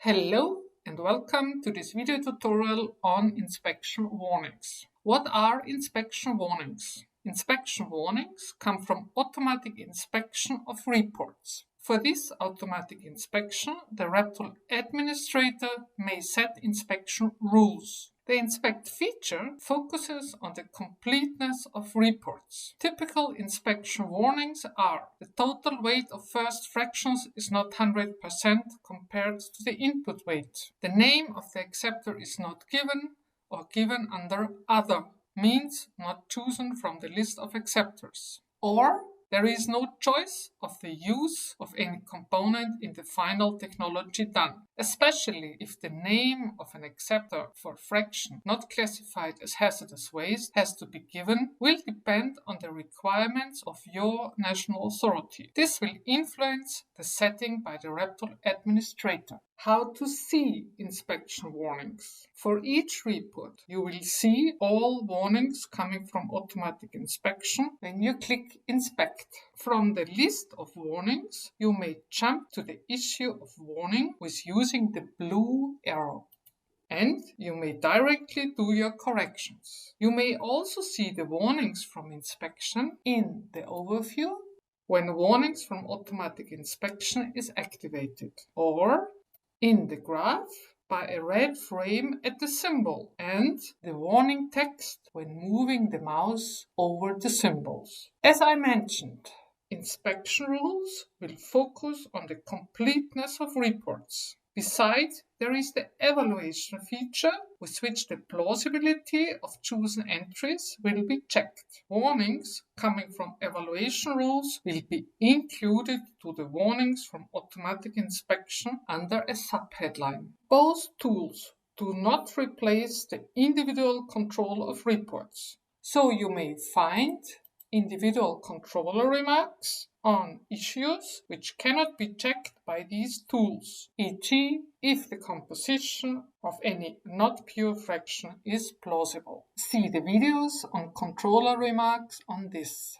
Hello and welcome to this video tutorial on inspection warnings. What are inspection warnings? Inspection warnings come from automatic inspection of reports. For this automatic inspection, the WF-RepTool administrator may set inspection rules. The inspect feature focuses on the completeness of reports. Typical inspection warnings are: the total weight of first fractions is not 100% compared to the input weight. The name of the acceptor is not given or given under other, means not chosen from the list of acceptors. Or there is no choice of the use of any component in the final technology done, especially if the name of an acceptor for fraction not classified as hazardous waste has to be given, will depend on the requirements of your national authority. This will influence the setting by the WF-RepTool administrator. How to see inspection warnings. For each report, you will see all warnings coming from automatic inspection when you click Inspect. From the list of warnings, you may jump to the issue of warning with using the blue arrow. And you may directly do your corrections. You may also see the warnings from inspection in the overview when warnings from automatic inspection is activated, or in the graph by a red frame at the symbol and the warning text when moving the mouse over the symbols. As I mentioned, inspection rules will focus on the completeness of reports. Besides, there is the evaluation feature with which the plausibility of chosen entries will be checked. Warnings coming from evaluation rules will be included to the warnings from automatic inspection under a subheadline. Both tools do not replace the individual control of reports, so you may find individual controller remarks on issues which cannot be checked by these tools, e.g. if the composition of any not pure fraction is plausible. See the videos on controller remarks on this.